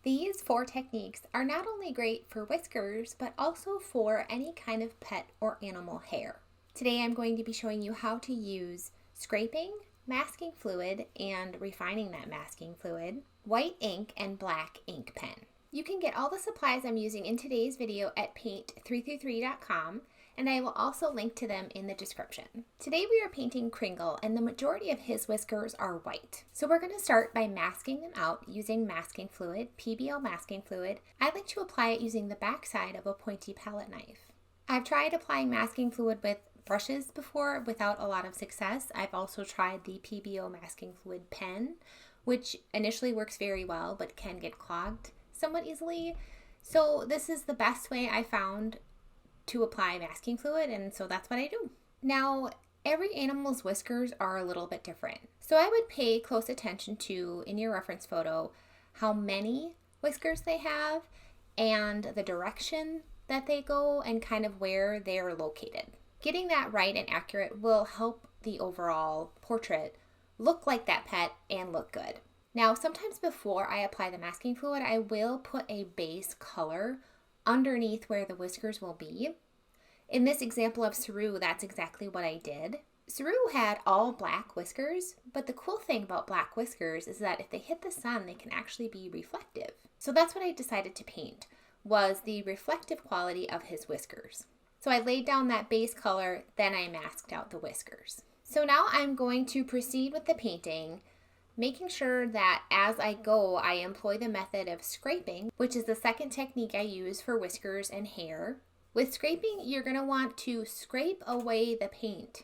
These 4 techniques are not only great for whiskers, but also for any kind of pet or animal hair. Today I'm going to be showing you how to use scraping, masking fluid, and refining that masking fluid, white ink, and black ink pen. You can get all the supplies I'm using in today's video at paint333.com, and I will also link to them in the description. Today we are painting Kringle, and the majority of his whiskers are white. So we're going to start by masking them out using masking fluid, PBL masking fluid. I like to apply it using the back side of a pointy palette knife. I've tried applying masking fluid with brushes before without a lot of success. I've also tried the PBO masking fluid pen, which initially works very well but can get clogged somewhat easily. So this is the best way I found to apply masking fluid, and so that's what I do. Now, every animal's whiskers are a little bit different. So I would pay close attention to, in your reference photo, how many whiskers they have and the direction that they go and kind of where they're located. Getting that right and accurate will help the overall portrait look like that pet and look good. Now, sometimes before I apply the masking fluid, I will put a base color underneath where the whiskers will be. In this example of Saru, that's exactly what I did. Saru had all black whiskers, but the cool thing about black whiskers is that if they hit the sun, they can actually be reflective. So that's what I decided to paint, was the reflective quality of his whiskers. So I laid down that base color, then I masked out the whiskers. So now I'm going to proceed with the painting, making sure that as I go, I employ the method of scraping, which is the second technique I use for whiskers and hair. With scraping, you're going to want to scrape away the paint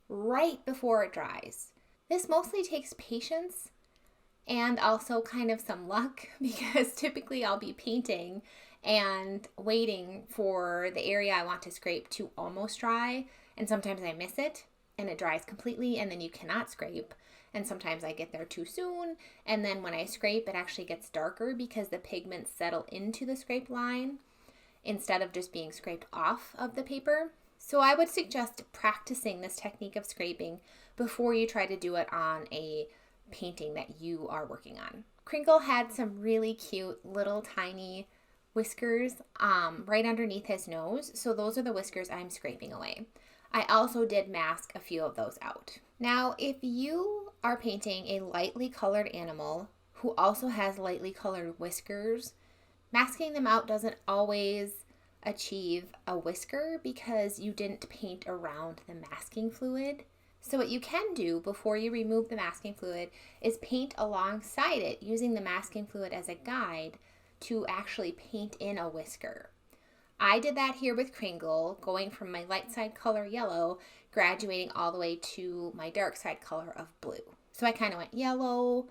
right before it dries. This mostly takes patience and also kind of some luck, because typically I'll be painting and waiting for the area I want to scrape to almost dry, and sometimes I miss it and it dries completely and then you cannot scrape. And sometimes I get there too soon, and then when I scrape, it actually gets darker because the pigments settle into the scrape line instead of just being scraped off of the paper. So I would suggest practicing this technique of scraping before you try to do it on a painting that you are working on. Kringle had some really cute little tiny whiskers right underneath his nose, so those are the whiskers I'm scraping away. I also did mask a few of those out. Now, if you are painting a lightly colored animal who also has lightly colored whiskers, masking them out doesn't always achieve a whisker because you didn't paint around the masking fluid. So what you can do before you remove the masking fluid is paint alongside it using the masking fluid as a guide to actually paint in a whisker. I did that here with Kringle, going from my light side color yellow, graduating all the way to my dark side color of blue. So I kind of went yellow,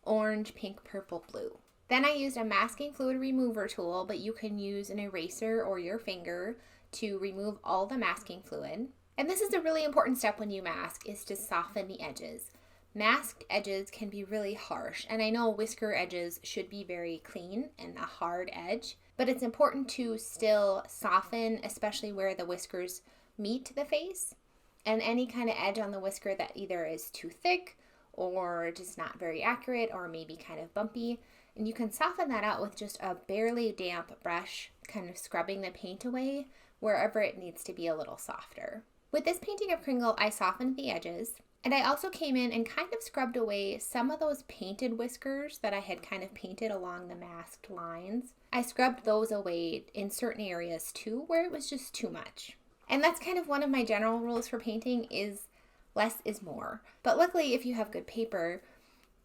orange, pink, purple, blue. Then I used a masking fluid remover tool, but you can use an eraser or your finger to remove all the masking fluid. And this is a really important step when you mask, is to soften the edges. Masked edges can be really harsh, and I know whisker edges should be very clean and a hard edge, but it's important to still soften, especially where the whiskers meet the face, and any kind of edge on the whisker that either is too thick or just not very accurate or maybe kind of bumpy. And you can soften that out with just a barely damp brush, kind of scrubbing the paint away wherever it needs to be a little softer. With this painting of Kringle, I softened the edges, and I also came in and kind of scrubbed away some of those painted whiskers that I had kind of painted along the masked lines. I scrubbed those away in certain areas too, where it was just too much. And that's kind of one of my general rules for painting, is less is more. But luckily, if you have good paper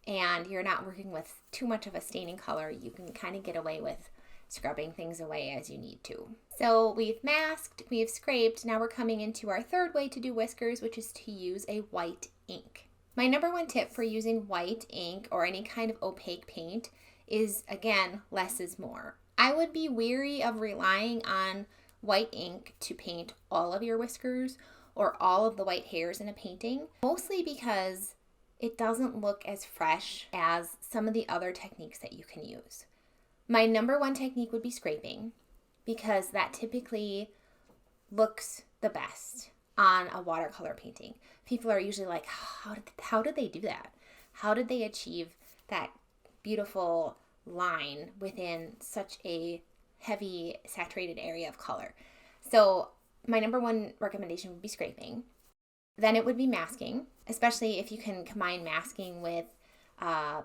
and you're not working with too much of a staining color, you can kind of get away with scrubbing things away as you need to. So we've masked, we've scraped, now we're coming into our third way to do whiskers, which is to use a white ink. My number one tip for using white ink or any kind of opaque paint is, again, less is more. I would be weary of relying on white ink to paint all of your whiskers or all of the white hairs in a painting, mostly because it doesn't look as fresh as some of the other techniques that you can use. My number one technique would be scraping, because that typically looks the best on a watercolor painting. People are usually like, how did they do that? How did they achieve that beautiful line within such a heavy saturated area of color. So my number one recommendation would be scraping. Then it would be masking, especially if you can combine masking with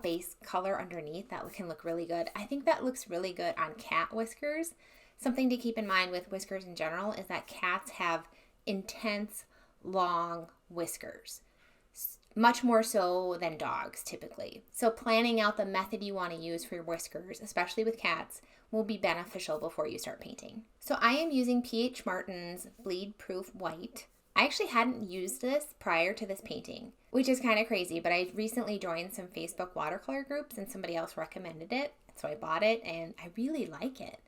base color underneath. That can look really good. I think that looks really good on cat whiskers. Something to keep in mind with whiskers in general is that cats have intense, long whiskers, much more so than dogs typically. So planning out the method you want to use for your whiskers, especially with cats, will be beneficial before you start painting. So I am using P.H. Martin's Bleed Proof White. I actually hadn't used this prior to this painting, which is kind of crazy, but I recently joined some Facebook watercolor groups and somebody else recommended it. So I bought it and I really like it.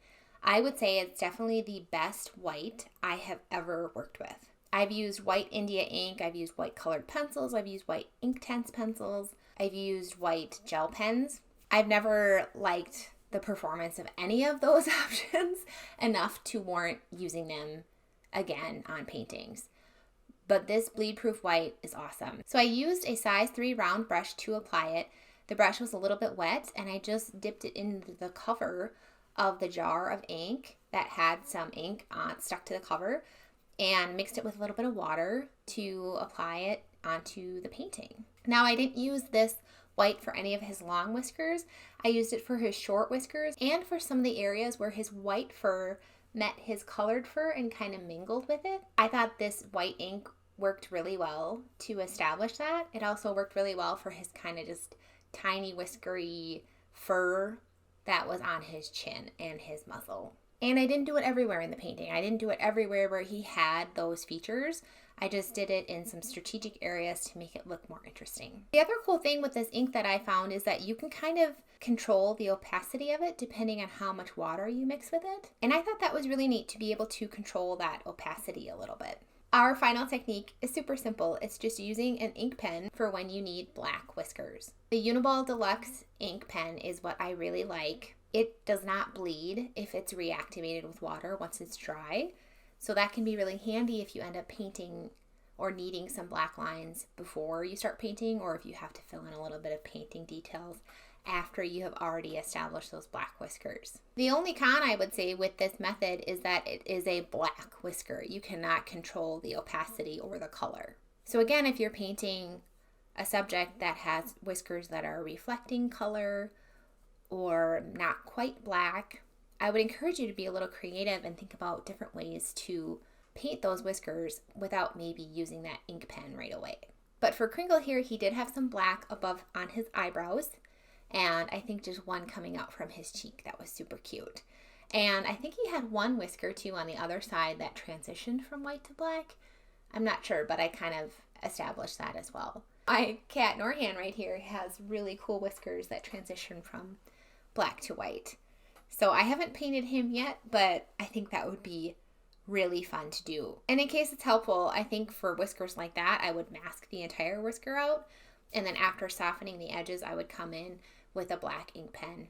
I would say it's definitely the best white I have ever worked with. I've used white India ink, I've used white colored pencils, I've used white Inktense pencils, I've used white gel pens. I've never liked the performance of any of those options enough to warrant using them again on paintings. But this bleed proof white is awesome. So I used a size 3 round brush to apply it. The brush was a little bit wet and I just dipped it into the cover of the jar of ink that had some ink stuck to the cover and mixed it with a little bit of water to apply it onto the painting. Now I didn't use this white for any of his long whiskers. I used it for his short whiskers and for some of the areas where his white fur met his colored fur and kind of mingled with it. I thought this white ink worked really well to establish that. It also worked really well for his kind of just tiny whiskery fur that was on his chin and his muzzle. And I didn't do it everywhere in the painting. I didn't do it everywhere where he had those features. I just did it in some strategic areas to make it look more interesting. The other cool thing with this ink that I found is that you can kind of control the opacity of it depending on how much water you mix with it. And I thought that was really neat to be able to control that opacity a little bit. Our final technique is super simple. It's just using an ink pen for when you need black whiskers. The Uniball Deluxe ink pen is what I really like. It does not bleed if it's reactivated with water once it's dry. So that can be really handy if you end up painting or needing some black lines before you start painting, or if you have to fill in a little bit of painting details after you have already established those black whiskers. The only con I would say with this method is that it is a black whisker. You cannot control the opacity or the color. So again, if you're painting a subject that has whiskers that are reflecting color or not quite black, I would encourage you to be a little creative and think about different ways to paint those whiskers without maybe using that ink pen right away. But for Kringle here, he did have some black above on his eyebrows, and I think just one coming out from his cheek that was super cute. And I think he had one whisker too on the other side that transitioned from white to black. I'm not sure, but I kind of established that as well. My cat Norhan right here has really cool whiskers that transition from black to white. So I haven't painted him yet, but I think that would be really fun to do. And in case it's helpful, I think for whiskers like that, I would mask the entire whisker out. And then after softening the edges, I would come in with a black ink pen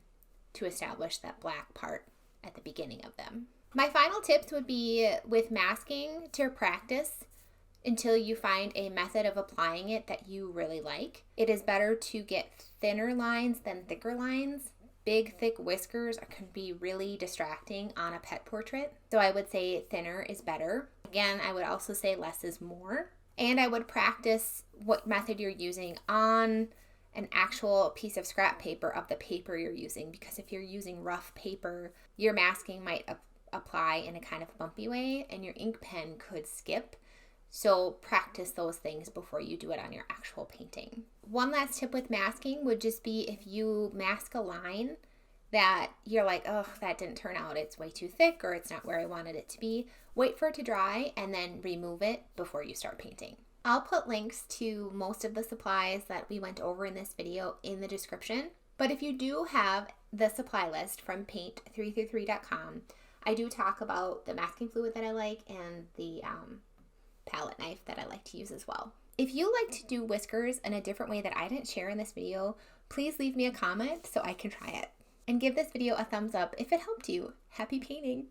to establish that black part at the beginning of them. My final tips would be with masking to practice until you find a method of applying it that you really like. It is better to get thinner lines than thicker lines. Big, thick whiskers can be really distracting on a pet portrait. So I would say thinner is better. Again, I would also say less is more. And I would practice what method you're using on an actual piece of scrap paper of the paper you're using, because if you're using rough paper, your masking might apply in a kind of bumpy way and your ink pen could skip. So practice those things before you do it on your actual painting. One last tip with masking would just be if you mask a line that you're like, oh, that didn't turn out, it's way too thick or it's not where I wanted it to be, wait for it to dry and then remove it before you start painting. I'll put links to most of the supplies that we went over in this video in the description. But if you do have the supply list from paint333.com, I do talk about the masking fluid that I like and the palette knife that I like to use as well. If you like to do whiskers in a different way that I didn't share in this video, please leave me a comment so I can try it. And give this video a thumbs up if it helped you. Happy painting!